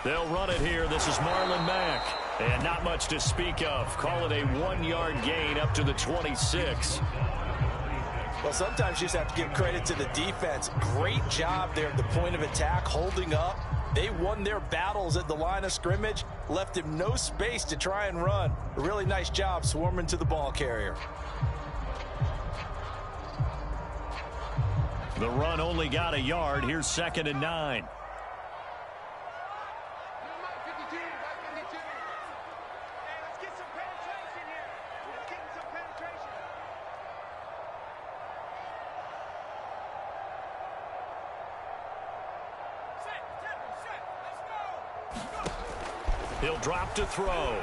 They'll run it here. This is Marlon Mack. And not much to speak of. Call it a 1-yard gain up to the 26. Well, sometimes you just have to give credit to the defense. Great job there at the point of attack, holding up. They won their battles at the line of scrimmage, left him no space to try and run. A really nice job swarming to the ball carrier. The run only got a yard. Here's 2nd and 9. He'll drop to throw.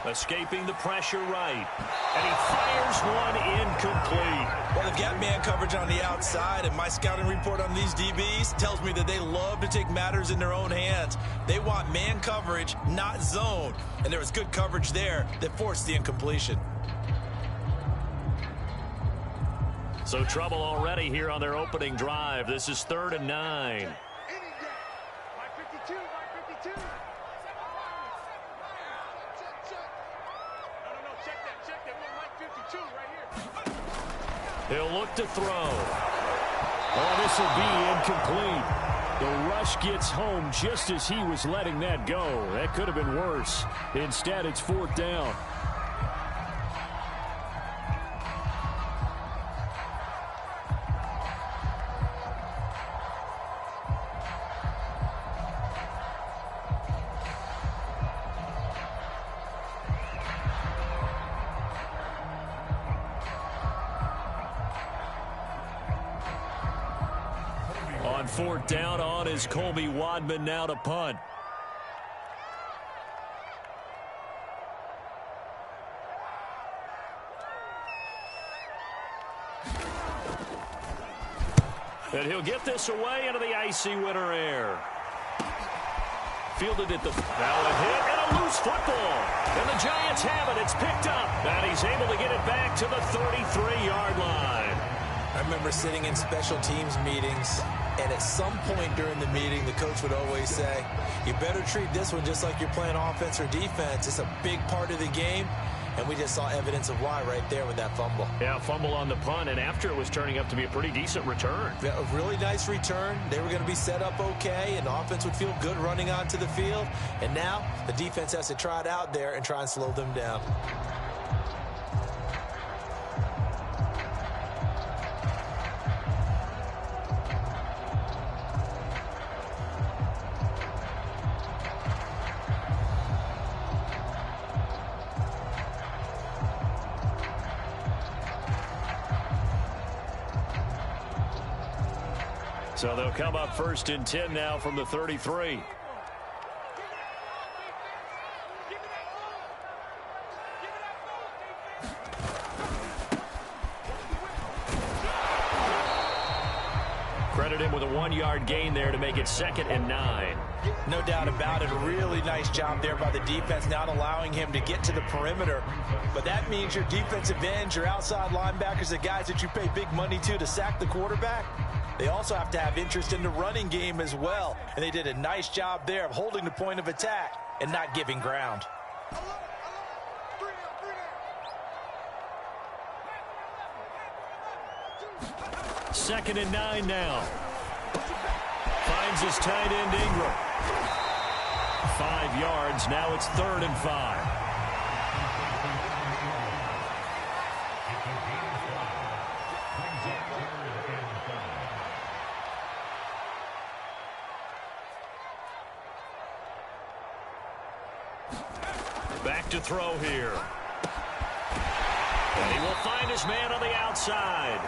Escaping the pressure right. And he fires one incomplete. Well, they've got man coverage on the outside, and my scouting report on these DBs tells me that they love to take matters in their own hands. They want man coverage, not zone. And there was good coverage there that forced the incompletion. So trouble already here on their opening drive. This is 3rd and 9. He'll look to throw. Oh, this will be incomplete. The rush gets home just as he was letting that go. That could have been worse. Instead, it's 4th down. On 4th down, on is Colby Wadman now to punt. And he'll get this away into the icy winter air. Fielded at the... Now a hit and a loose football. And the Giants have it. It's picked up. And he's able to get it back to the 33-yard line. I remember sitting in special teams meetings, and at some point during the meeting, the coach would always say, you better treat this one just like you're playing offense or defense. It's a big part of the game, and we just saw evidence of why right there with that fumble. Yeah, fumble on the punt, and after it was turning up to be a pretty decent return. Yeah, a really nice return. They were going to be set up okay, and the offense would feel good running onto the field. And now the defense has to try it out there and try and slow them down. So they'll come up 1st and 10 now from the 33. Credit him with a 1-yard gain there to make it 2nd and 9. No doubt about it. A really nice job there by the defense, not allowing him to get to the perimeter. But that means your defensive ends, your outside linebackers, the guys that you pay big money to sack the quarterback, they also have to have interest in the running game as well. And they did a nice job there of holding the point of attack and not giving ground. 2nd and 9 now. Finds his tight end Ingram. 5 yards. Now it's 3rd and 5. Back to throw here. And he will find his man on the outside.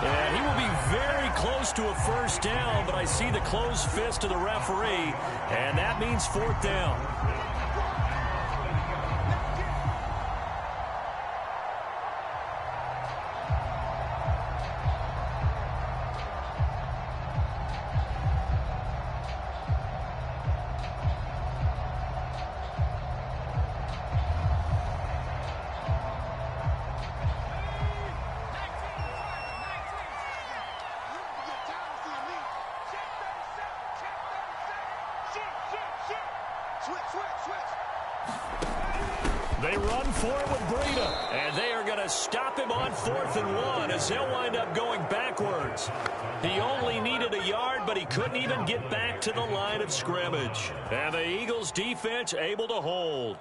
And he will be very close to a 1st down, but I see the closed fist of the referee, and that means 4th down. They run for it with Breida, and they are going to stop him on 4th and 1 as he'll wind up going backwards. He only needed a yard, but he couldn't even get back to the line of scrimmage. And the Eagles defense able to hold.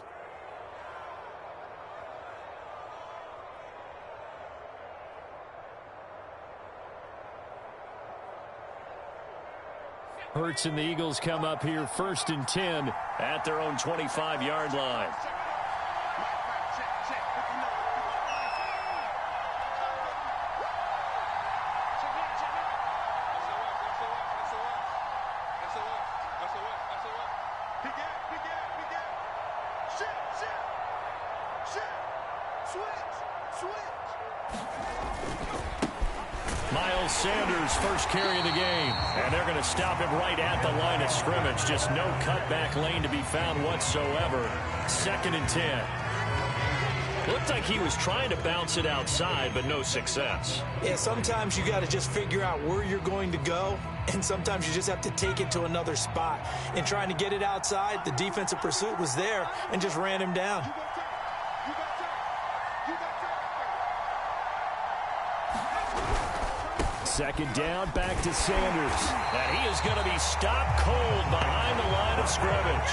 Hurts and the Eagles come up here 1st and 10 at their own 25-yard line. Miles Sanders first carry of the game, and they're going to stop him right at the line of scrimmage. Just no cutback lane to be found whatsoever. 2nd and 10. Looked like he was trying to bounce it outside, but no success. Yeah, sometimes you got to just figure out where you're going to go, and sometimes you just have to take it to another spot. And trying to get it outside, the defensive pursuit was there and just ran him down. Second down, back to Sanders. And he is going to be stopped cold behind the line of scrimmage.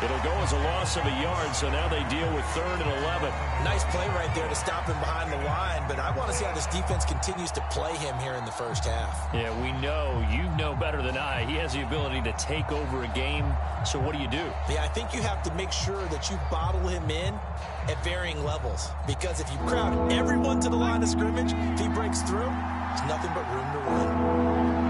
It'll go as a loss of a yard, so now they deal with 3rd and 11. Nice play right there to stop him behind the line, but I want to see how this defense continues to play him here in the first half. Yeah, we know, you know better than I, he has the ability to take over a game, so what do you do? Yeah, I think you have to make sure that you bottle him in at varying levels, because if you crowd everyone to the line of scrimmage, if he breaks through, there's nothing but room to run.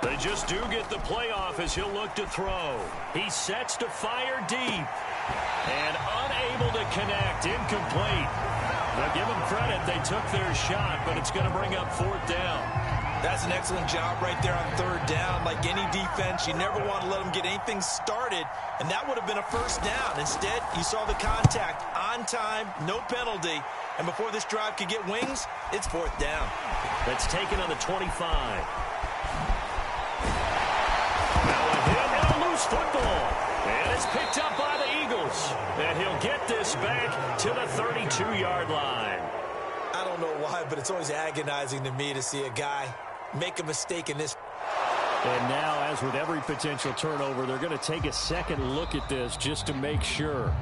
They just do get the playoff as he'll look to throw. He sets to fire deep. And unable to connect. Incomplete. Now give them credit. They took their shot, but it's going to bring up 4th down. That's an excellent job right there on 3rd down. Like any defense, you never want to let them get anything started, and that would have been a 1st down. Instead, you saw the contact on time, no penalty, and before this drive could get wings, it's 4th down. That's taken on the 25. Now a hit and a loose football. And it's picked up by the Eagles. And he'll get this back to the 32-yard line. I don't know why, but it's always agonizing to me to see a guy make a mistake in this. And now, as with every potential turnover, they're going to take a second look at this just to make sure.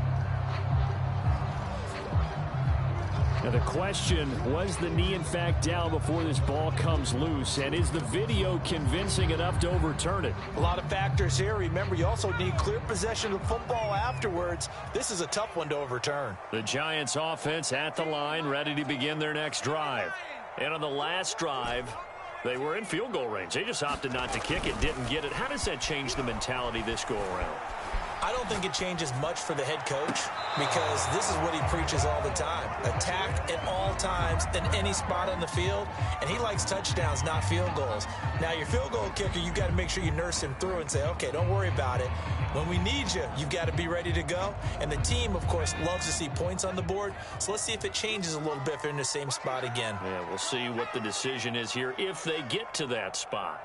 Now the question, was the knee in fact down before this ball comes loose? And is the video convincing enough to overturn it? A lot of factors here. Remember, you also need clear possession of football afterwards. This is a tough one to overturn. The Giants offense at the line, ready to begin their next drive. And on the last drive, they were in field goal range. They just opted not to kick it, didn't get it. How does that change the mentality this go around? I don't think it changes much for the head coach because this is what he preaches all the time. Attack at all times in any spot on the field, and he likes touchdowns, not field goals. Now, your field goal kicker, you've got to make sure you nurse him through and say, okay, don't worry about it. When we need you, you've got to be ready to go. And the team, of course, loves to see points on the board. So let's see if it changes a little bit if they're in the same spot again. Yeah, we'll see what the decision is here if they get to that spot.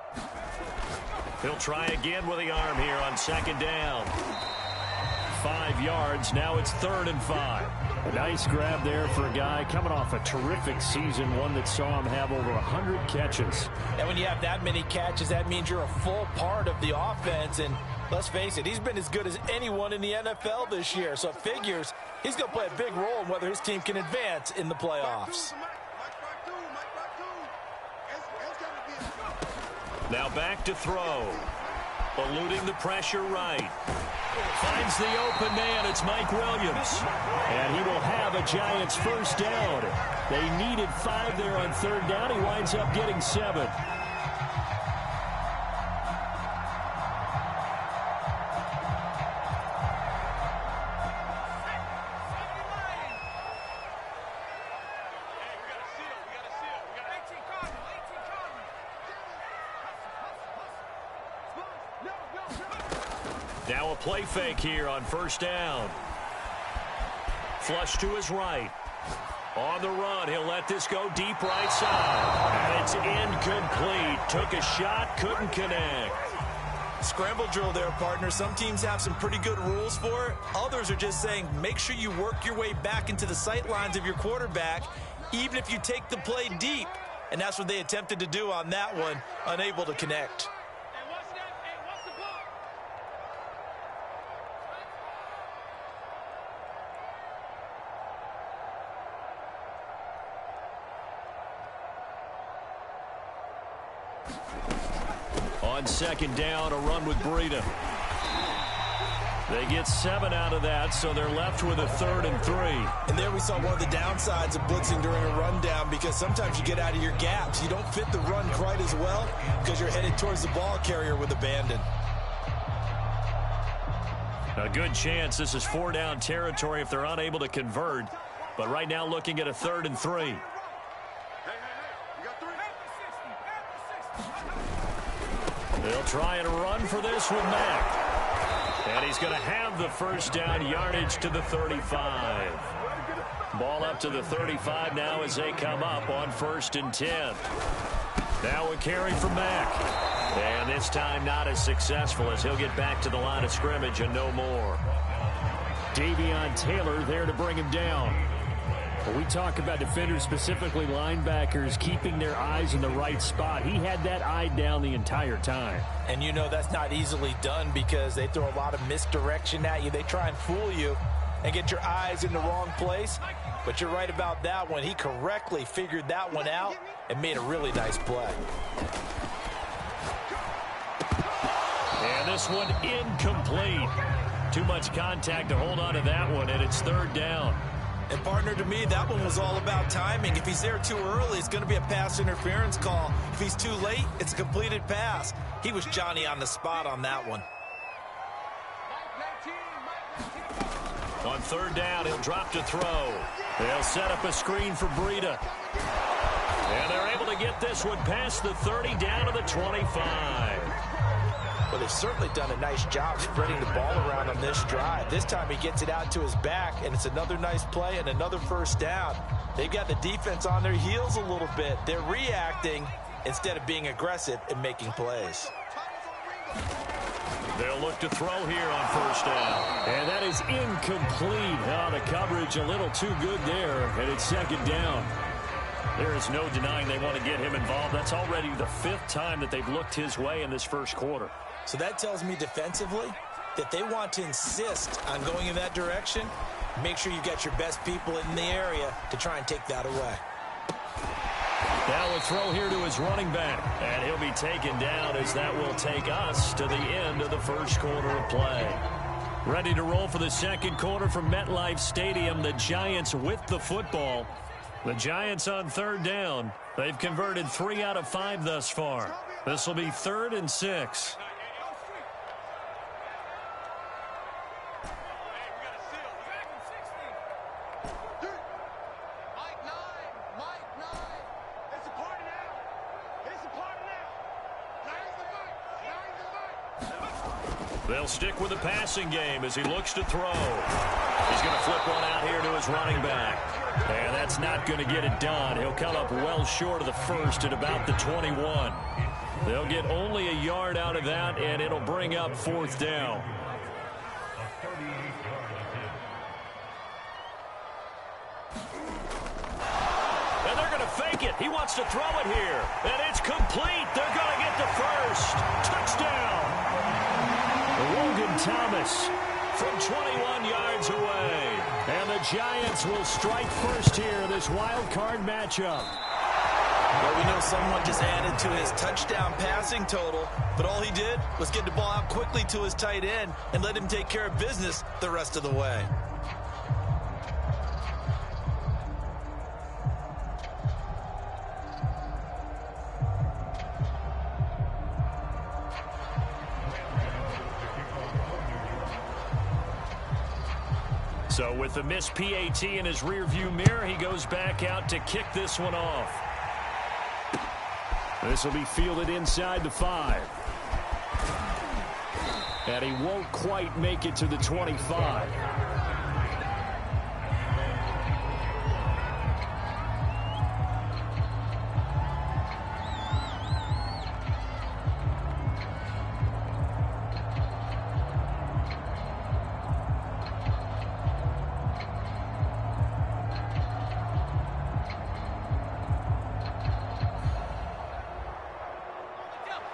He'll try again with the arm here on 2nd down. 5 yards. Now it's 3rd and 5. A nice grab there for a guy coming off a terrific season, one that saw him have over 100 catches. And when you have that many catches, that means you're a full part of the offense. And let's face it, he's been as good as anyone in the NFL this year. So it figures he's going to play a big role in whether his team can advance in the playoffs. Now back to throw. Eluding the pressure right. Finds the open man. It's Mike Williams. And he will have a Giants 1st down. They needed 5 there on 3rd down. He winds up getting 7. Now a play fake here on first down. Flush to his right. On the run, he'll let this go deep right side. And it's incomplete. Took a shot, couldn't connect. Scramble drill there, partner. Some teams have some pretty good rules for it. Others are just saying make sure you work your way back into the sight lines of your quarterback, even if you take the play deep. And that's what they attempted to do on that one, unable to connect. On second down, a run with Breida. They get 7 out of that, so they're left with a 3rd and 3. And there we saw one of the downsides of blitzing during a rundown, because sometimes you get out of your gaps. You don't fit the run quite as well because you're headed towards the ball carrier with abandon. A good chance this is 4-down territory if they're unable to convert. But right now looking at a 3rd and 3. They'll try and run for this with Mack. And he's going to have the first down, yardage to the 35. Ball up to the 35 now as they come up on 1st and 10. Now a carry from Mack. And this time not as successful as he'll get back to the line of scrimmage and no more. Davion Taylor there to bring him down. When we talk about defenders, specifically linebackers, keeping their eyes in the right spot, he had that eye down the entire time. And you know that's not easily done because they throw a lot of misdirection at you. They try and fool you and get your eyes in the wrong place. But you're right about that one. He correctly figured that one out and made a really nice play. And this one incomplete. Too much contact to hold on to that one, and it's 3rd down. And, partner, to me, that one was all about timing. If he's there too early, it's going to be a pass interference call. If he's too late, it's a completed pass. He was Johnny on the spot on that one. On 3rd down, he'll drop to throw. They'll set up a screen for Breida. And they're able to get this one past the 30 down to the 25. Well, they've certainly done a nice job spreading the ball around on this drive. This time he gets it out to his back, and it's another nice play and another first down. They've got the defense on their heels a little bit. They're reacting instead of being aggressive and making plays. They'll look to throw here on 1st down. And that is incomplete. Oh, the coverage a little too good there, and it's 2nd down. There is no denying they want to get him involved. That's already the 5th time that they've looked his way in this first quarter. So that tells me defensively that they want to insist on going in that direction. Make sure you got your best people in the area to try and take that away. Now a throw here to his running back. And he'll be taken down as that will take us to the end of the first quarter of play. Ready to roll for the second quarter from MetLife Stadium. The Giants with the football. The Giants on 3rd down. They've converted 3 out of 5 thus far. This will be 3rd and 6. They'll stick with the passing game as he looks to throw. He's going to flip one out here to his running back. And that's not going to get it done. He'll come up well short of the first at about the 21. They'll get only a yard out of that, and it'll bring up 4th down. And they're going to fake it. He wants to throw it here. And it's complete. They're going to get the first. Touchdown. Logan Thomas from 21 yards away. And the Giants will strike first here, this wild card matchup. Well, we know someone just added to his touchdown passing total, but all he did was get the ball out quickly to his tight end and let him take care of business the rest of the way. So with the missed PAT in his rearview mirror, he goes back out to kick this one off. This will be fielded inside the 5. And he won't quite make it to the 25.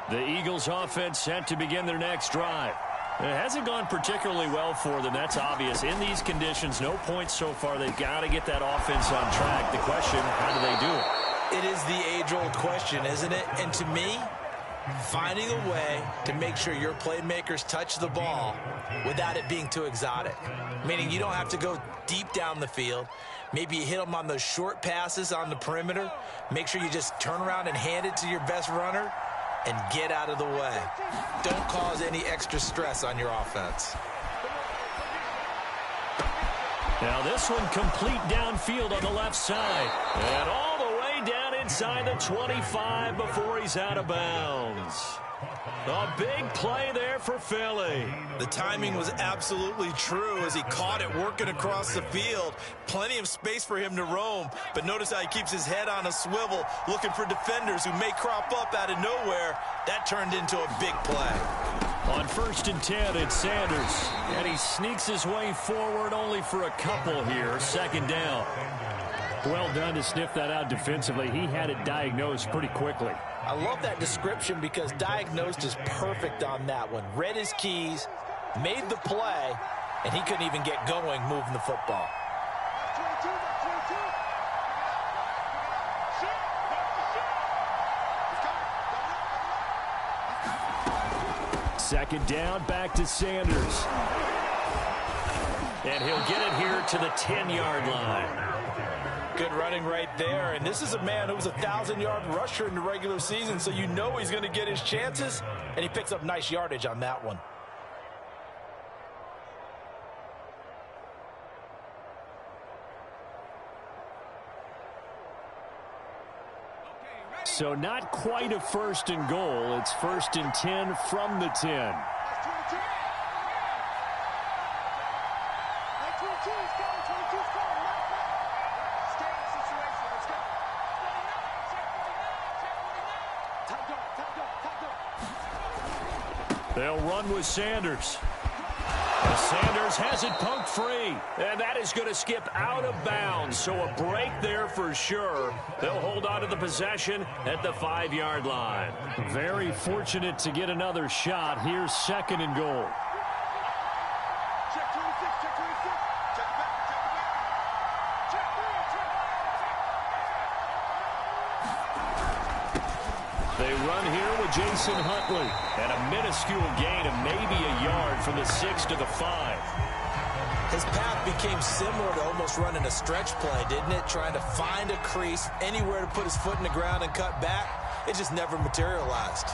The Eagles offense set to begin their next drive. It hasn't gone particularly well for them. That's obvious. In these conditions, no points so far. They've got to get that offense on track. The question, how do they do it? It is the age-old question, isn't it? And to me, finding a way to make sure your playmakers touch the ball without it being too exotic. Meaning you don't have to go deep down the field. Maybe you hit them on those short passes on the perimeter. Make sure you just turn around and hand it to your best runner and get out of the way. Don't cause any extra stress on your offense. Now this one complete downfield on the left side. And all the way down inside the 25 before he's out of bounds. A big play there for Philly. The timing was absolutely true as he caught it working across the field. Plenty of space for him to roam, but notice how he keeps his head on a swivel, looking for defenders who may crop up out of nowhere. That turned into a big play. On 1st and 10, it's Sanders. And he sneaks his way forward only for a couple here. 2nd down. Well done to sniff that out defensively. He had it diagnosed pretty quickly. I love that description because diagnosed is perfect on that one. Read his keys, made the play, and he couldn't even get going moving the football. Second down, back to Sanders. And he'll get it here to the 10-yard line. Good running right there, and this is a man who was a 1,000-yard rusher in the regular season, so you know he's going to get his chances, and he picks up nice yardage on that one. So not quite a 1st and goal. It's 1st and 10 from the 10. They'll run with Sanders. Sanders has it poked free. And that is going to skip out of bounds. So a break there for sure. They'll hold on to the possession at the 5-yard line. Very fortunate to get another shot. Here's 2nd and goal. They run here with Jason Huntley. And a minuscule gain of maybe a yard from the 6 to the 5. His path became similar to almost running a stretch play, didn't it? Trying to find a crease, anywhere to put his foot in the ground and cut back. It just never materialized.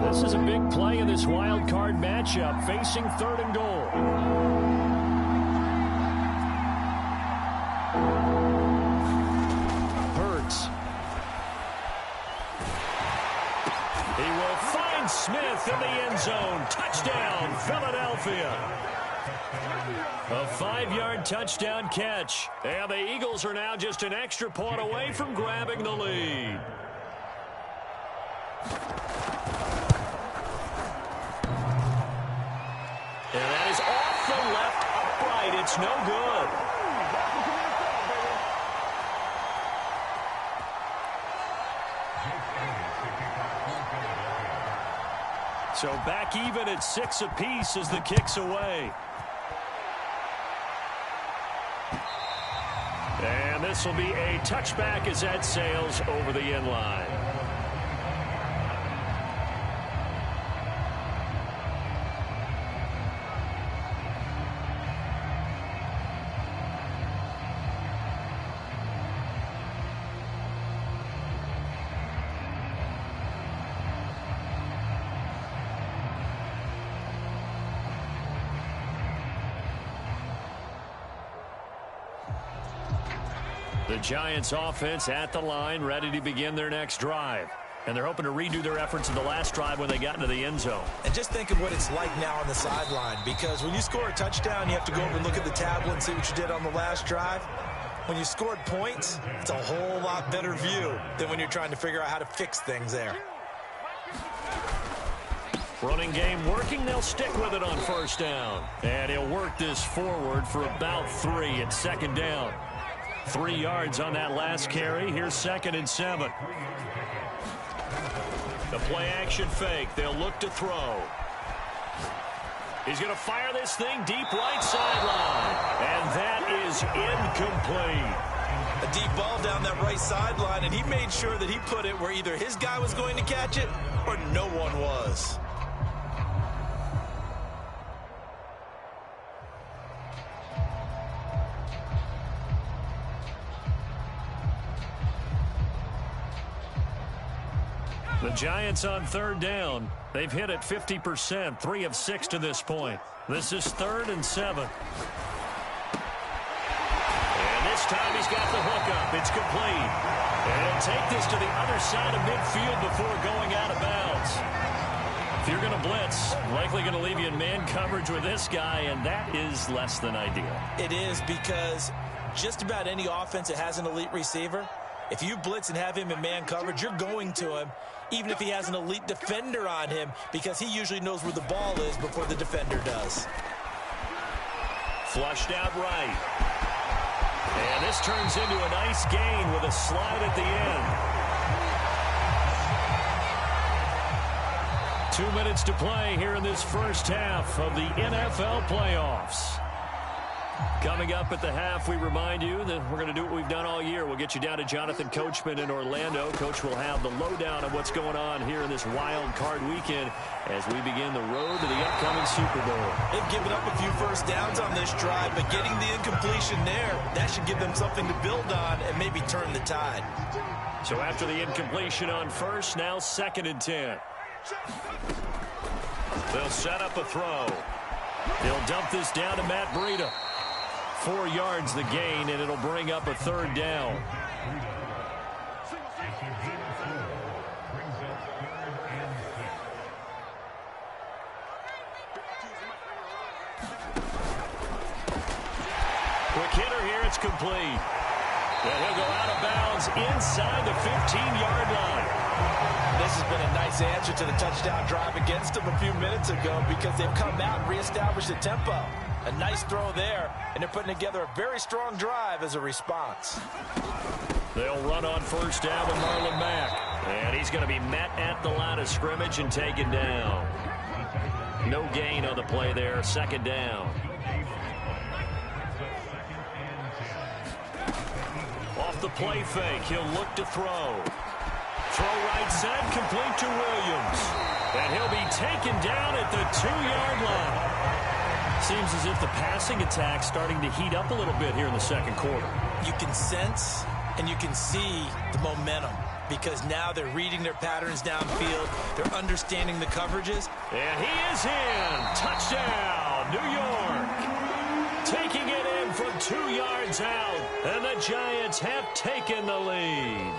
This is a big play in this wild card matchup, facing 3rd and goal. Hurts. He will find Smith in the end zone. Touchdown, Philadelphia. A 5-yard touchdown catch. And the Eagles are now just an extra point away from grabbing the lead. And that is off the left upright. It's no good. So back even at 6 apiece as the kick's away. And this will be a touchback as that sails over the end line. The Giants offense at the line, ready to begin their next drive. And they're hoping to redo their efforts in the last drive when they got into the end zone. And just think of what it's like now on the sideline, because when you score a touchdown, you have to go over and look at the tablet and see what you did on the last drive. When you scored points, it's a whole lot better view than when you're trying to figure out how to fix things there. Running game working. They'll stick with it on first down. And he'll work this forward for about 3 at second down. 3 yards on that last carry. Here's 2nd and 7. The play action fake. They'll look to throw. He's going to fire this thing deep right sideline. And that is incomplete. A deep ball down that right sideline, and he made sure that he put it where either his guy was going to catch it or no one was. The Giants on 3rd down. They've hit it 50%, 3 of 6 to this point. This is 3rd and 7. And this time he's got the hookup. It's complete. And he'll take this to the other side of midfield before going out of bounds. If you're going to blitz, likely going to leave you in man coverage with this guy, and that is less than ideal. It is, because just about any offense that has an elite receiver, if you blitz and have him in man coverage, you're going to him, even if he has an elite defender on him, because he usually knows where the ball is before the defender does. Flushed out right. And this turns into a nice gain with a slide at the end. 2 minutes to play here in this first half of the NFL playoffs. Coming up at the half, we remind you that we're going to do what we've done all year. We'll get you down to Jonathan Coachman in Orlando. Coach will have the lowdown of what's going on here in this wild card weekend as we begin the road to the upcoming Super Bowl. They've given up a few first downs on this drive, but getting the incompletion there, that should give them something to build on and maybe turn the tide. So after the incompletion on first, now 2nd and 10. They'll set up a throw. They'll dump this down to Matt Breida. 4 yards the gain, and it'll bring up a 3rd down. Quick hitter here, it's complete. And he'll go out of bounds inside the 15-yard line. This has been a nice answer to the touchdown drive against them a few minutes ago, because they've come out and reestablished the tempo. A nice throw there, and they're putting together a very strong drive as a response. They'll run on first down with Marlon Mack. And he's going to be met at the line of scrimmage and taken down. No gain on the play there, 2nd down. Off the play fake, he'll look to throw. Throw right side, complete to Williams. And he'll be taken down at the 2-yard line. Seems as if the passing attack's starting to heat up a little bit here in the 2nd quarter. You can sense and you can see the momentum, because now they're reading their patterns downfield. They're understanding the coverages. And he is in. Touchdown, New York. Taking it in from 2 yards out. And the Giants have taken the lead.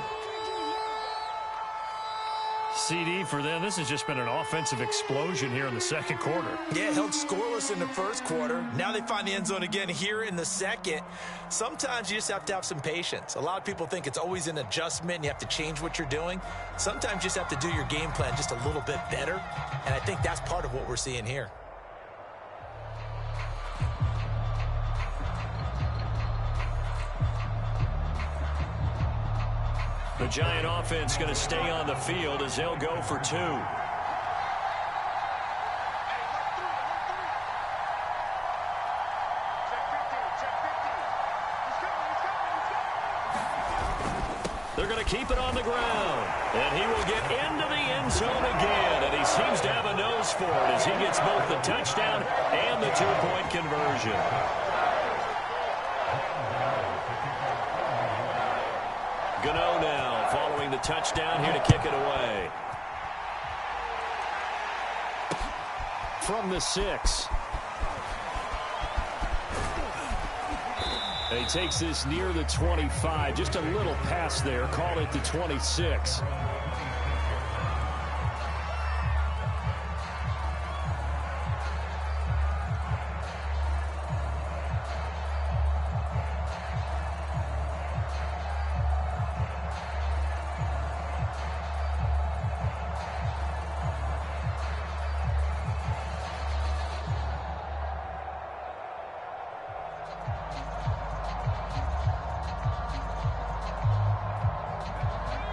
CD for them. This has just been an offensive explosion here in the 2nd quarter. Yeah, held scoreless in the 1st quarter. Now they find the end zone again here in the 2nd. Sometimes you just have to have some patience. A lot of people think it's always an adjustment and you have to change what you're doing. Sometimes you just have to do your game plan just a little bit better, and I think that's part of what we're seeing here. The Giant offense going to stay on the field as they'll go for 2. They're going to keep it on the ground. And he will get into the end zone again. And he seems to have a nose for it as he gets both the touchdown and the 2-point conversion. Gano now following the touchdown here to kick it away. From the 6. And he takes this near the 25, just a little pass there, called it the 26.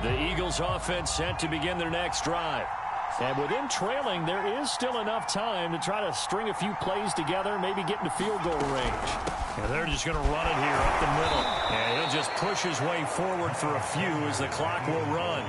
The Eagles offense set to begin their next drive. And with him trailing, there is still enough time to try to string a few plays together, maybe get into field goal range. And they're just going to run it here up the middle. And he'll just push his way forward for a few as the clock will run.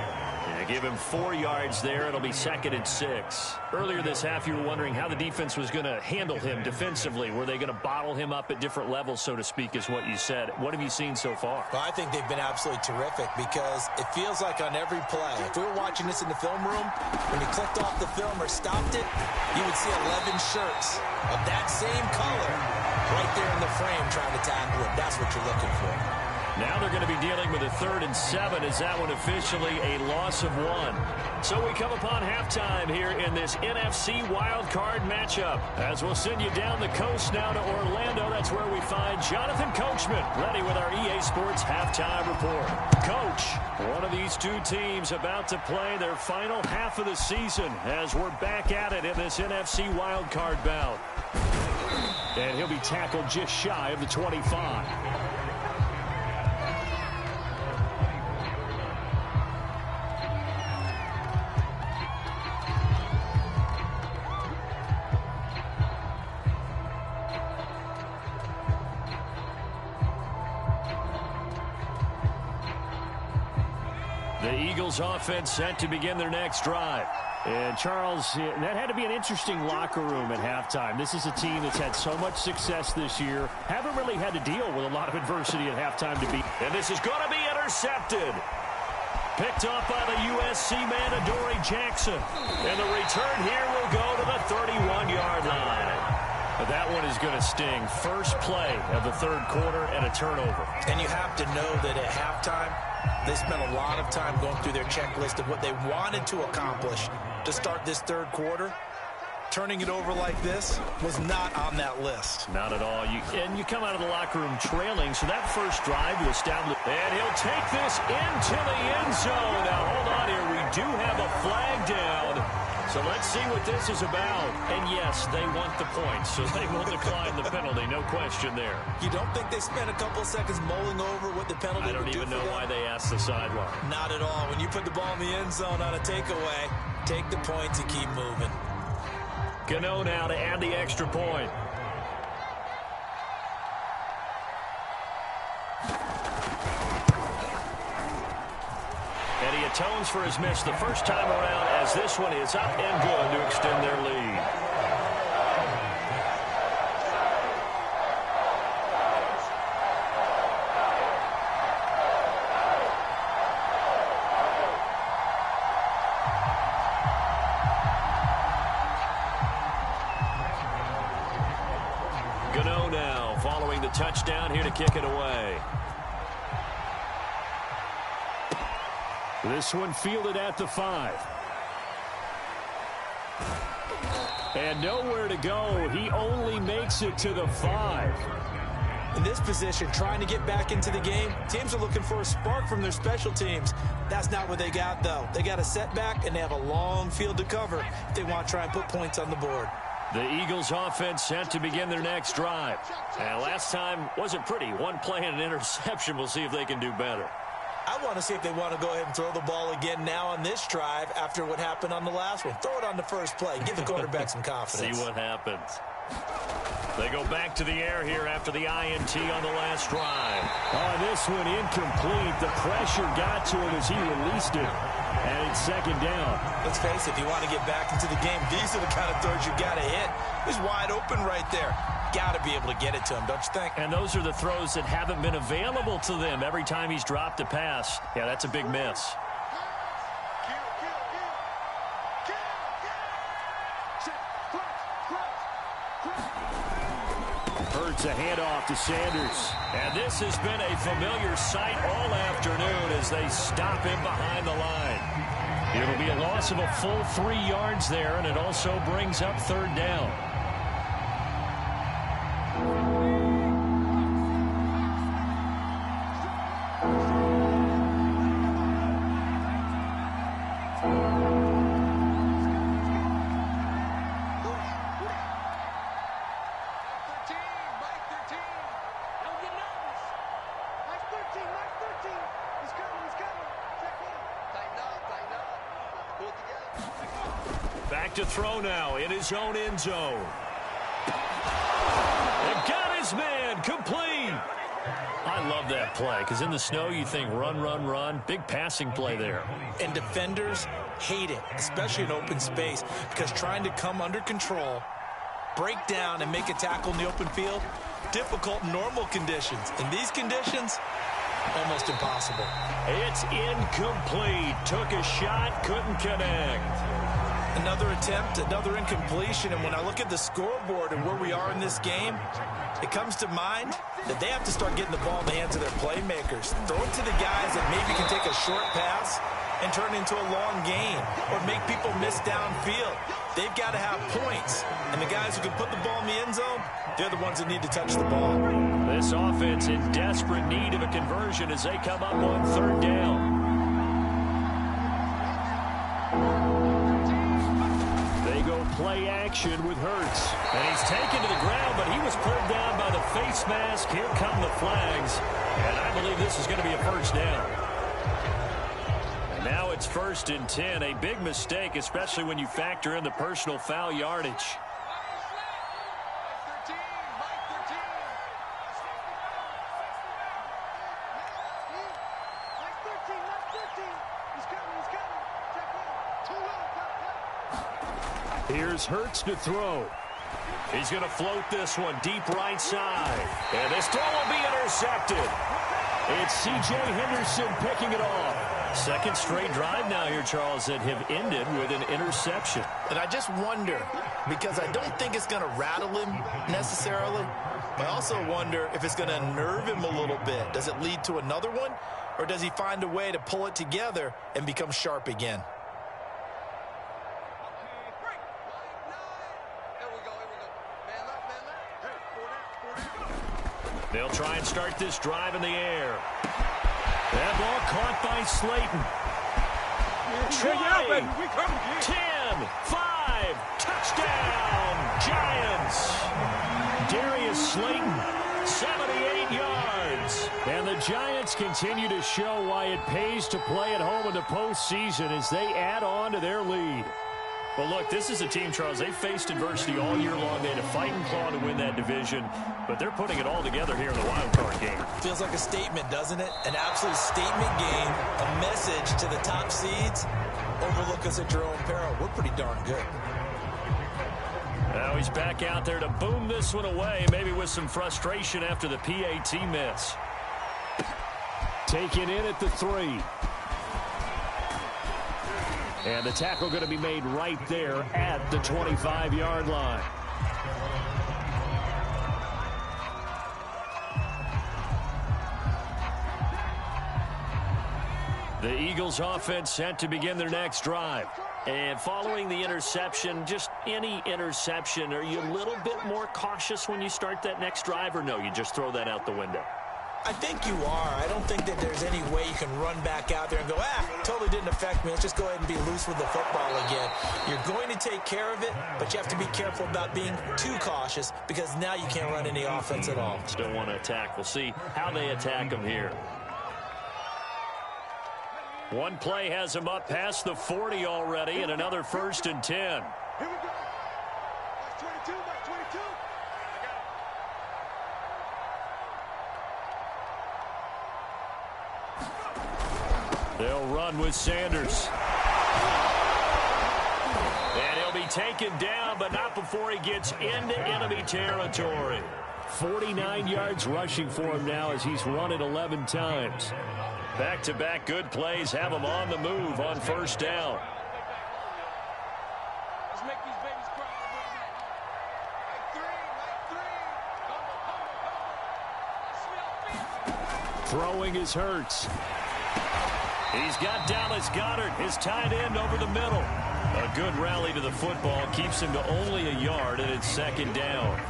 And give him 4 yards there. It'll be 2nd and 6. Earlier this half, you were wondering how the defense was going to handle him defensively. Were they going to bottle him up at different levels, so to speak, is what you said. What have you seen so far? Well, I think they've been absolutely terrific because it feels like on every play, if we were watching this in the film room, when you clicked off the film or stopped it, you would see 11 shirts of that same color right there in the frame trying to tackle it. That's what you're looking for. Now they're going to be dealing with a 3rd and 7 as that one officially a loss of 1. So we come upon halftime here in this NFC wildcard matchup. As we'll send you down the coast now to Orlando, that's where we find Jonathan Coachman ready with our EA Sports halftime report. Coach, one of these two teams about to play their final half of the season as we're back at it in this NFC wildcard bout. And he'll be tackled just shy of the 25. The Eagles offense set to begin their next drive. And Charles, that had to be an interesting locker room at halftime. This is a team that's had so much success this year. Haven't really had to deal with a lot of adversity at halftime to beat. And this is going to be intercepted. Picked off by the USC man, Adoree Jackson. And the return here will go to the 31-yard line. But that one is going to sting. First play of the 3rd quarter and a turnover. And you have to know that at halftime, they spent a lot of time going through their checklist of what they wanted to accomplish to start this 3rd quarter. Turning it over like this was not on that list. Not at all. And you come out of the locker room trailing, so that first drive to establish. And he'll take this into the end zone. Now, hold on here. We do have a flag down. So let's see what this is about. And yes, they want the points, so they will decline the penalty. No question there. You don't think they spent a couple of seconds mulling over what the penalty would do? I don't even know why they asked the sideline. Not at all. When you put the ball in the end zone on a takeaway, take the points and keep moving. Gano now to add the extra point. And he atones for his miss the first time around as this one is up and good to extend their lead. Gano now following the touchdown here to kick it away. This one fielded at the 5. And nowhere to go. He only makes it to the 5. In this position, trying to get back into the game, teams are looking for a spark from their special teams. That's not what they got, though. They got a setback, and they have a long field to cover if they want to try and put points on the board. The Eagles offense set to begin their next drive. And last time wasn't pretty. One play and an interception. We'll see if they can do better. I want to see if they want to go ahead and throw the ball again now on this drive after what happened on the last one. Throw it on the first play. Give the quarterback some confidence. See what happens. They go back to the air here after the INT on the last drive. Oh, this one incomplete. The pressure got to him as he released it. And it's 2nd down. Let's face it, if you want to get back into the game, these are the kind of throws you got to hit. He's wide open right there. Got to be able to get it to him, don't you think? And those are the throws that haven't been available to them every time he's dropped a pass. Yeah, that's a big miss. Hurts, a handoff to Sanders. And this has been a familiar sight all afternoon as they stop him behind the line. It'll be a loss of a full 3 yards there, and it also brings up third down. Back to throw now in his own end zone. And got his man complete. I love that play because in the snow you think run, run, run. Big passing play there. And defenders hate it, especially in open space, because trying to come under control, break down, and make a tackle in the open field, difficult in normal conditions. In these conditions, almost impossible. It's incomplete. Took a shot, couldn't connect. Another attempt, another incompletion, and when I look at the scoreboard and where we are in this game, it comes to mind that they have to start getting the ball in the hands of their playmakers. Throw it to the guys that maybe can take a short pass and turn it into a long gain or make people miss downfield. They've got to have points, and the guys who can put the ball in the end zone, they're the ones that need to touch the ball. This offense in desperate need of a conversion as they come up on third down. Play action with Hurts. And he's taken to the ground, but he was pulled down by the face mask. Here come the flags. And I believe this is going to be a first down. And now it's 1st and 10. A big mistake, especially when you factor in the personal foul yardage. Here's Hurts to throw. He's going to float this one deep right side. And this throw will be intercepted. It's C.J. Henderson picking it off. Second straight drive now here, Charles, that have ended with an interception. And I just wonder, because I don't think it's going to rattle him necessarily, but I also wonder if it's going to unnerve him a little bit. Does it lead to another one, or does he find a way to pull it together and become sharp again? They'll try and start this drive in the air. That ball caught by Slayton. 20, 10, 5, touchdown, Giants. Darius Slayton, 78 yards. And the Giants continue to show why it pays to play at home in the postseason as they add on to their lead. Well, look, this is a team, Charles, they faced adversity all year long. They had to fight and claw to win that division, but they're putting it all together here in the wild card game. Feels like a statement, doesn't it? An absolute statement game, a message to the top seeds. Overlook us at your own peril. We're pretty darn good. Now he's back out there to boom this one away, maybe with some frustration after the PAT miss. Taken in at the 3. And the tackle going to be made right there at the 25-yard line. The Eagles offense set to begin their next drive. And following the interception, just any interception, are you a little bit more cautious when you start that next drive, or no, you just throw that out the window? I think you are. I don't think that there's any way you can run back out there and go, totally didn't affect me. Let's just go ahead and be loose with the football again. You're going to take care of it, but you have to be careful about being too cautious because now you can't run any offense at all. Still want to attack. We'll see how they attack them here. One play has them up past the 40 already, and another 1st and 10. Here we go. Box 22, box 22. They'll run with Sanders. And he'll be taken down, but not before he gets into enemy territory. 49 yards rushing for him now as he's run it 11 times. Back-to-back good plays have him on the move on 1st down. Let's make these babies cry. Make 3, make 3. Throwing is Hurts. He's got Dallas Goedert, his tight end, over the middle. A good rally to the football keeps him to only a yard, and it's second down.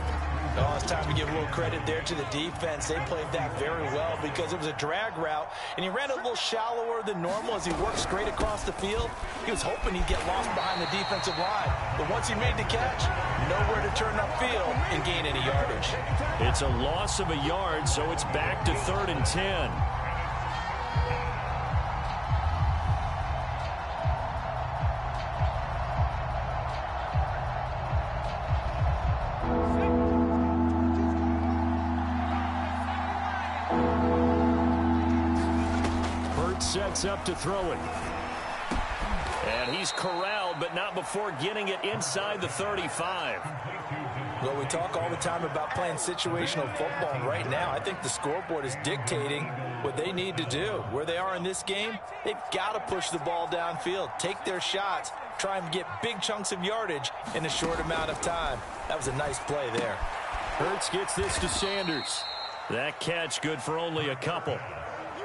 Oh, it's time to give a little credit there to the defense. They played that very well because it was a drag route, and he ran a little shallower than normal as he worked straight across the field. He was hoping he'd get lost behind the defensive line, but once he made the catch, nowhere to turn upfield and gain any yardage. It's a loss of a yard, so it's back to 3rd and 10. Sets up to throw it. And he's corralled, but not before getting it inside the 35. Well, we talk all the time about playing situational football, and right now I think the scoreboard is dictating what they need to do. Where they are in this game, they've got to push the ball downfield, take their shots, try and get big chunks of yardage in a short amount of time. That was a nice play there. Hurts gets this to Sanders. That catch good for only a couple.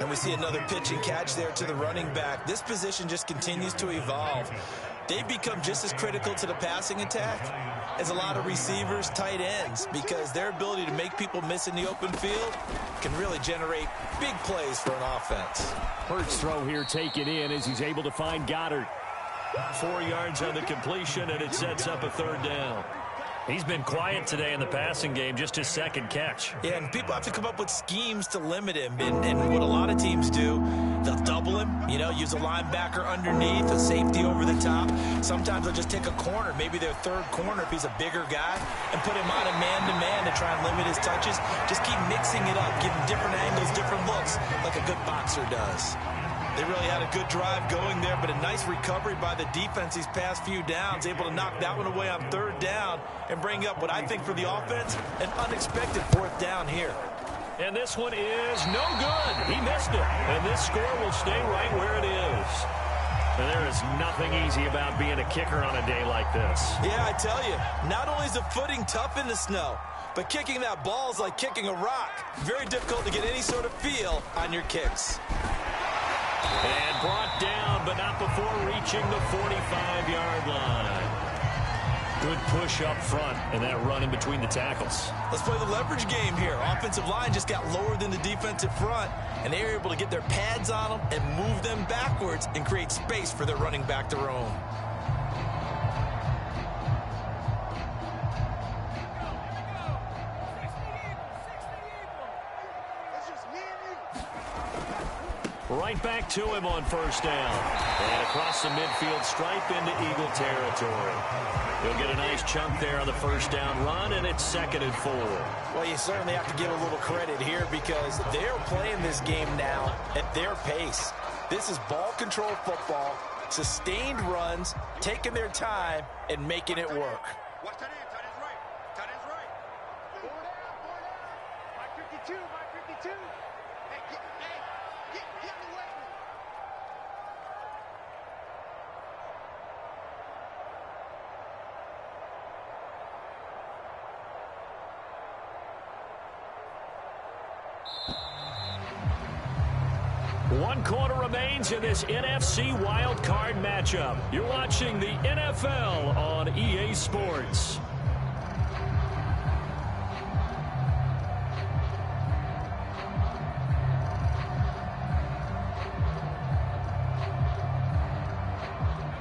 And we see another pitch and catch there to the running back. This position just continues to evolve. They've become just as critical to the passing attack as a lot of receivers, tight ends, because their ability to make people miss in the open field can really generate big plays for an offense. Hurts throw here taken in as he's able to find Goedert. 4 yards on the completion, and it sets up a 3rd down. He's been quiet today in the passing game, just his 2nd catch. Yeah, and people have to come up with schemes to limit him. And what a lot of teams do, they'll double him, use a linebacker underneath, a safety over the top. Sometimes they'll just take a corner, maybe their 3rd corner if he's a bigger guy, and put him on a man-to-man to try and limit his touches. Just keep mixing it up, give him different angles, different looks, like a good boxer does. They really had a good drive going there, but a nice recovery by the defense these past few downs, able to knock that one away on 3rd down and bring up what I think for the offense, an unexpected 4th down here. And this one is no good. He missed it. And this score will stay right where it is. And there is nothing easy about being a kicker on a day like this. Yeah, I tell you, not only is the footing tough in the snow, but kicking that ball is like kicking a rock. Very difficult to get any sort of feel on your kicks. And brought down, but not before reaching the 45-yard line. Good push up front, and that run in between the tackles. Let's play the leverage game here. Offensive line just got lower than the defensive front, and they were able to get their pads on them and move them backwards and create space for their running back to roam. Right back to him on 1st down. And across the midfield stripe into Eagle territory. He'll get a nice chunk there on the 1st down run, and it's 2nd and 4. Well, you certainly have to give a little credit here because they're playing this game now at their pace. This is ball control football, sustained runs, taking their time, and making it work. Watch that end, tight end's right. Tight end's right. Four down. Mike 52, Mike 52. Hey, get in the way. One quarter remains in this NFC Wild Card matchup. You're watching the NFL on EA Sports.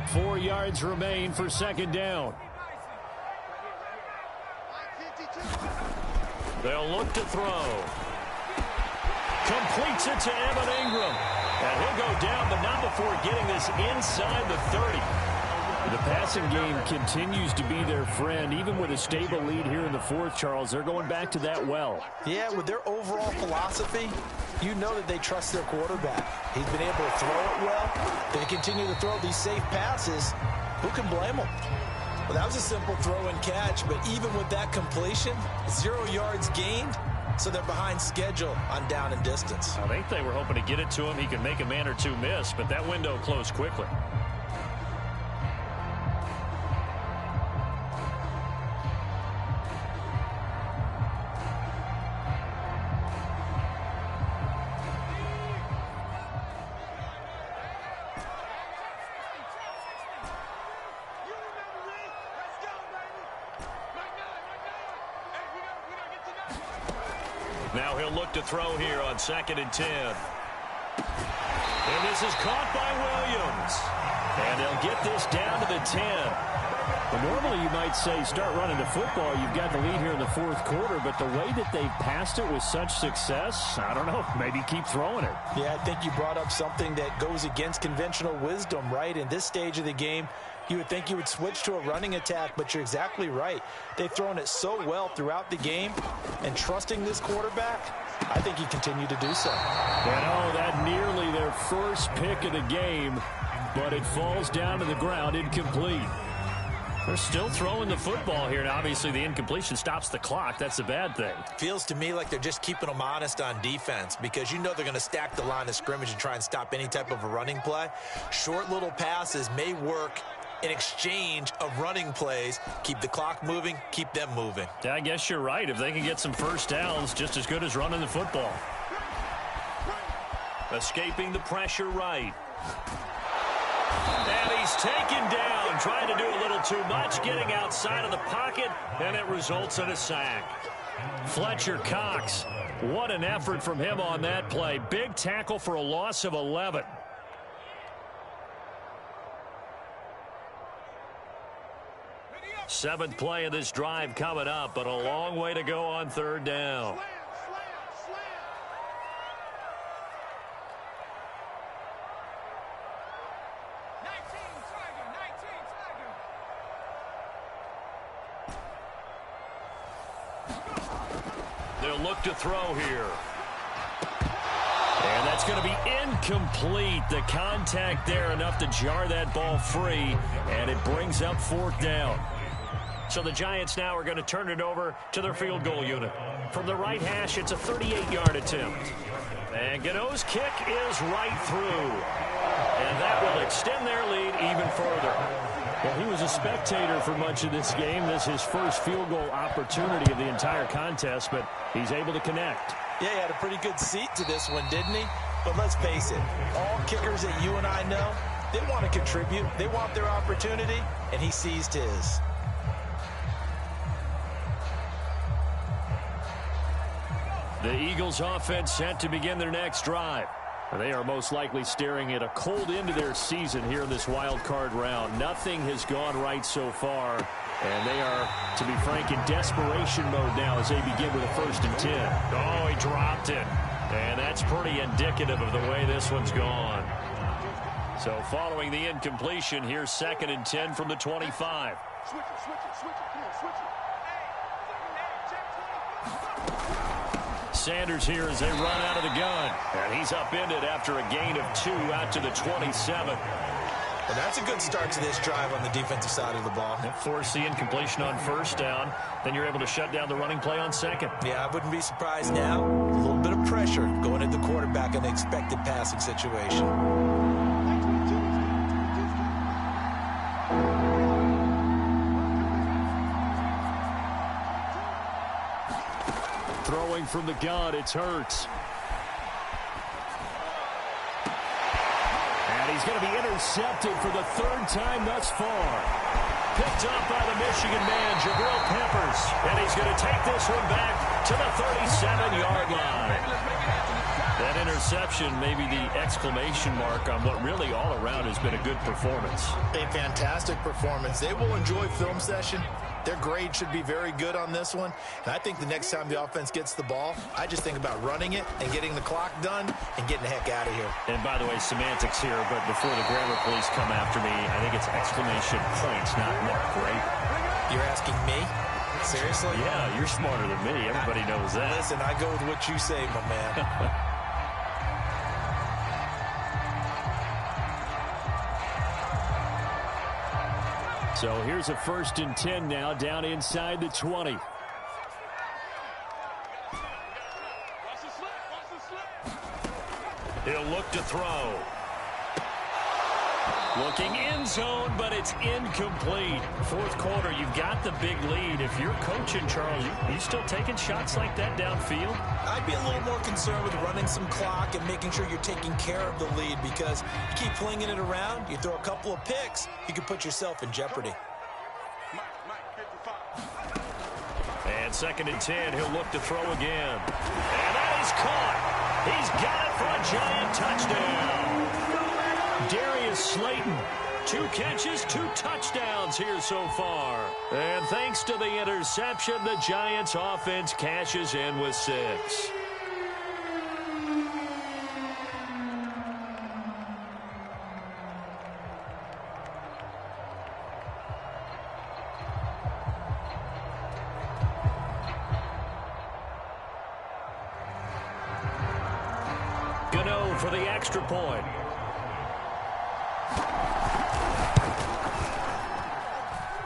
Four yards remain for 2nd down. They'll look to throw. Completes it to Evan Ingram. And he'll go down, but not before getting this inside the 30. The passing game continues to be their friend. Even with a stable lead here in the 4th, Charles, they're going back to that well. Yeah, with their overall philosophy, you know that they trust their quarterback. He's been able to throw it well. They continue to throw these safe passes. Who can blame them? Well, that was a simple throw and catch, but even with that completion, 0 yards gained, so they're behind schedule on down and distance. I think they were hoping to get it to him. He could make a man or two miss, but that window closed quickly. Now he'll look to throw here on 2nd and 10. And this is caught by Williams. And they'll get this down to the 10. Well, normally you might say start running the football. You've got the lead here in the 4th quarter, but the way that they've passed it with such success, I don't know, maybe keep throwing it. Yeah, I think you brought up something that goes against conventional wisdom, right? In this stage of the game, you would think you would switch to a running attack, but you're exactly right. They've thrown it so well throughout the game, and trusting this quarterback, I think he continued to do so. And oh, that nearly their first pick of the game, but it falls down to the ground incomplete. They're still throwing the football here, and obviously the incompletion stops the clock. That's a bad thing. Feels to me like they're just keeping them honest on defense because you know they're going to stack the line of scrimmage and try and stop any type of a running play. Short little passes may work in exchange of running plays. Keep the clock moving, keep them moving. Yeah, I guess you're right. If they can get some first downs, just as good as running the football. Escaping the pressure right. And he's taken down, trying to do a little too much, getting outside of the pocket, and it results in a sack. Fletcher Cox, what an effort from him on that play. Big tackle for a loss of 11. Seventh play of this drive coming up, but a long way to go on 3rd down. They'll look to throw here. And that's going to be incomplete. The contact there enough to jar that ball free, and it brings up 4th down. So the Giants now are going to turn it over to their field goal unit. From the right hash, it's a 38-yard attempt. And Gano's kick is right through. And that will extend their lead even further. Well, he was a spectator for much of this game. This is his first field goal opportunity of the entire contest, but he's able to connect. Yeah, he had a pretty good seat to this one, didn't he? But let's face it, all kickers that you and I know, they want to contribute. They want their opportunity, and he seized his. The Eagles offense set to begin their next drive. They are most likely staring at a cold end to their season here in this wild card round. Nothing has gone right so far, and they are, to be frank, in desperation mode now as they begin with a 1st and 10. Oh, he dropped it, and that's pretty indicative of the way this one's gone. So following the incompletion, here's 2nd and 10 from the 25. Switch it, come on, switch it. Sanders here as they run out of the gun. And he's upended after a gain of 2 out to the 27. And that's a good start to this drive on the defensive side of the ball. Force the incompletion on 1st down. Then you're able to shut down the running play on 2nd. Yeah, I wouldn't be surprised now. A little bit of pressure going at the quarterback in the expected passing situation. Throwing from the gun, it's Hurts. And he's going to be intercepted for the 3rd time thus far. Picked up by the Michigan man, Jabril Peppers. And he's going to take this one back to the 37-yard line. That interception may be the exclamation mark on what really all around has been a good performance. A fantastic performance. They will enjoy film session. Their grade should be very good on this one. And I think the next time the offense gets the ball, I just think about running it and getting the clock done and getting the heck out of here. And by the way, semantics here, but before the grammar police come after me, I think it's exclamation points, not mark, right? You're asking me? Seriously? Yeah, you're smarter than me. Everybody knows that. Listen, I go with what you say, my man. So here's a 1st and 10 now, down inside the 20. He'll look to throw. Looking end zone, but it's incomplete. 4th quarter, you've got the big lead. If you're coaching, Charles, you still taking shots like that downfield? I'd be a little more concerned with running some clock and making sure you're taking care of the lead, because you keep flinging it around, you throw a couple of picks, you can put yourself in jeopardy. And 2nd and 10, he'll look to throw again. And he's caught. He's got it for a Giant touchdown. Darius Slayton, 2 catches, 2 touchdowns here so far. And thanks to the interception, the Giants offense cashes in with 6. Gano for the extra point.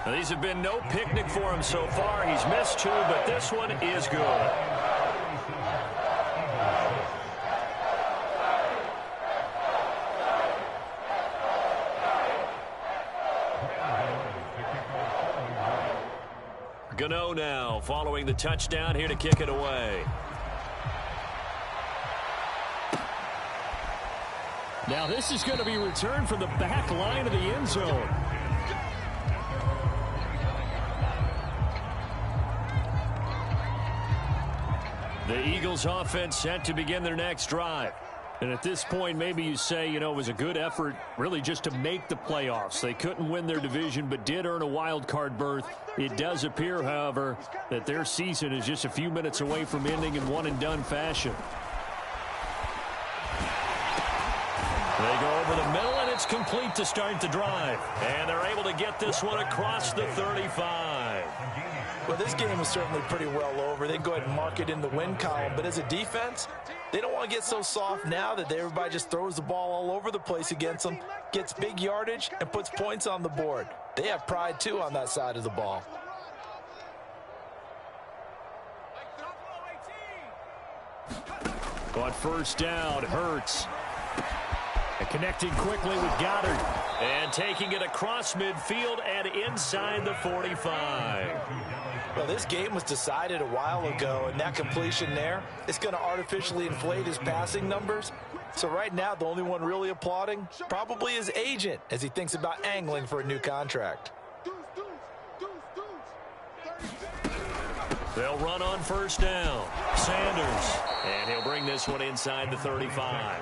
Now, these have been no picnic for him so far. He's missed 2, but this one is good. Gano now following the touchdown here to kick it away. Now this is going to be returned from the back line of the end zone. The Eagles offense set to begin their next drive. And at this point, maybe you say, you know, it was a good effort really just to make the playoffs. They couldn't win their division but did earn a wild card berth. It does appear, however, that their season is just a few minutes away from ending in one-and-done fashion. They go over the middle, and it's complete to start the drive. And they're able to get this one across the 35. Well, this game is certainly pretty well over. They can go ahead and mark it in the win column. But as a defense, they don't want to get so soft now that everybody just throws the ball all over the place against them, gets big yardage, and puts points on the board. They have pride, too, on that side of the ball. On first down, Hurts. And connecting quickly with Goddard. And taking it across midfield and inside the 45. Well, this game was decided a while ago, and that completion there is going to artificially inflate his passing numbers. So right now, the only one really applauding probably his agent as he thinks about angling for a new contract. They'll run on first down. Sanders. And he'll bring this one inside the 35.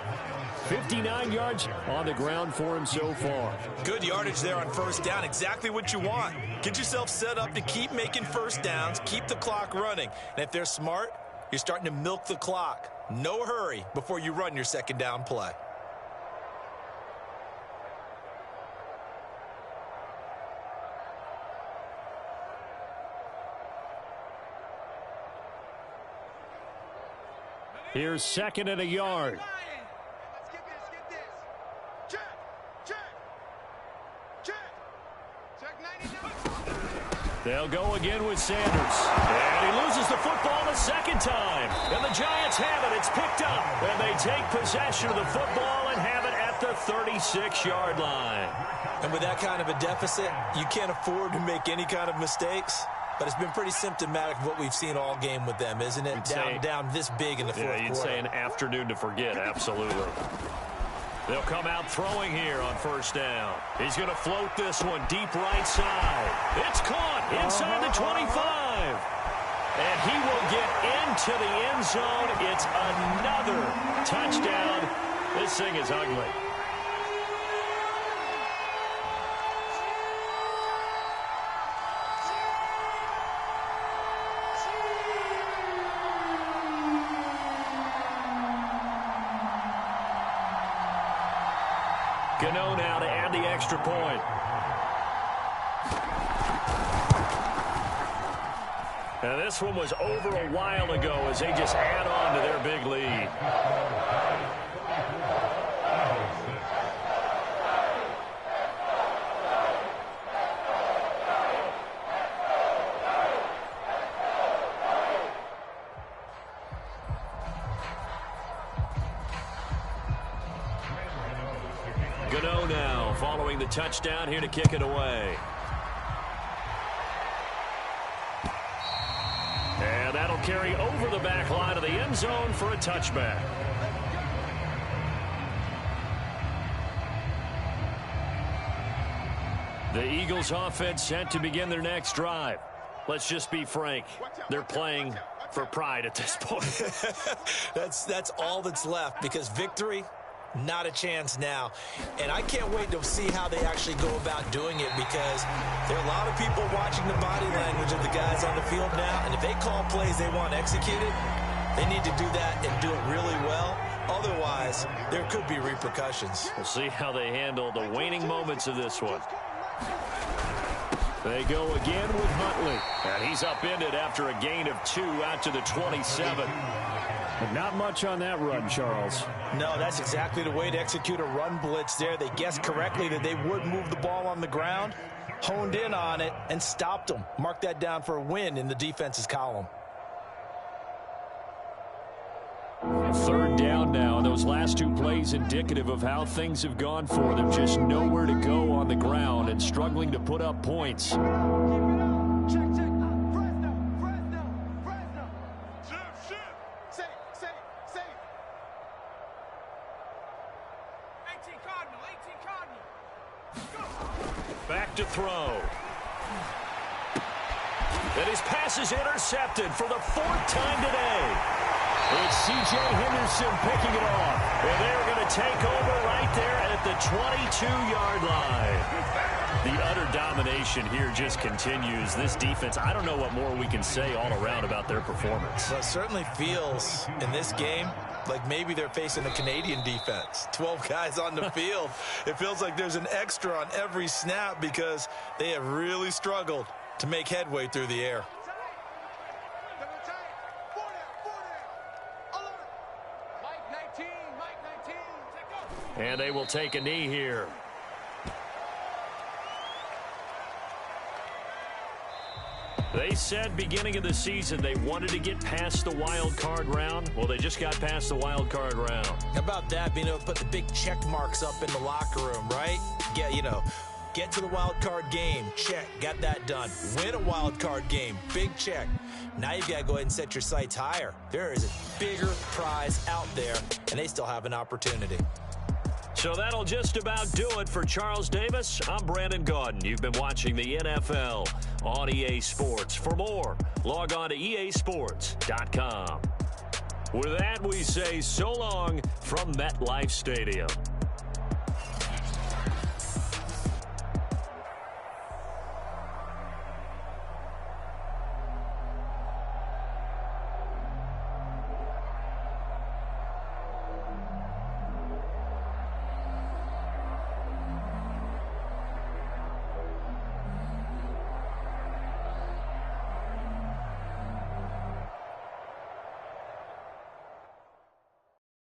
59 yards on the ground for him so far. Good yardage there on first down. Exactly what you want. Get yourself set up to keep making first downs, keep the clock running. And if they're smart, you're starting to milk the clock. No hurry before you run your second down play. Here's second and a yard. They'll go again with Sanders. And he loses the football a second time. And the Giants have it. It's picked up. And they take possession of the football and have it at the 36-yard line. And with that kind of a deficit, you can't afford to make any kind of mistakes. But it's been pretty symptomatic of what we've seen all game with them, isn't it? Down this big in the fourth quarter. Yeah, you'd say an afternoon to forget. Absolutely. They'll come out throwing here on first down. He's going to float this one deep right side. It's caught inside the 25. And he will get into the end zone. It's another touchdown. This thing is ugly. Gano now to add the extra point. Now this one was over a while ago as they just add on to their big lead. Gano now following the touchdown here to kick it away. And that'll carry over the back line of the end zone for a touchback. The Eagles offense set to begin their next drive. Let's just be frank. They're playing for pride at this point. That's all that's left, because victory, not a chance now. And I can't wait to see how they actually go about doing it, because there are a lot of people watching the body language of the guys on the field now, and if they call plays they want executed, they need to do that and do it really well. Otherwise, there could be repercussions. We'll see how they handle the waning moments of this one. They go again with Huntley. And he's upended after a gain of 2 out to the 27. But not much on that run, Charles. No, that's exactly the way to execute a run blitz there. They guessed correctly that they would move the ball on the ground, honed in on it, and stopped them. Mark that down for a win in the defense's column. Third down now, and those last 2 plays indicative of how things have gone for them. Just nowhere to go on the ground and struggling to put up points. Check. Fresno. Shoot. Safe. 18 Cardinal. Go. Back to throw. And his pass is intercepted for the 4th time today. It's C.J. Henderson picking it off. And they're going to take over right there at the 22-yard line. The utter domination here just continues. This defense, I don't know what more we can say all around about their performance. Well, it certainly feels in this game like maybe they're facing the Canadian defense. 12 guys on the field. It feels like there's an extra on every snap, because they have really struggled to make headway through the air. And they will take a knee here. They said beginning of the season they wanted to get past the wild card round. Well, they just got past the wild card round. How about that, being able to put the big check marks up in the locker room, right? Get to the wild card game, check, got that done. Win a wild card game, big check. Now you've got to go ahead and set your sights higher. There is a bigger prize out there, and they still have an opportunity. So that'll just about do it for Charles Davis. I'm Brandon Gaudin. You've been watching the NFL on EA Sports. For more, log on to easports.com. With that, we say so long from MetLife Stadium.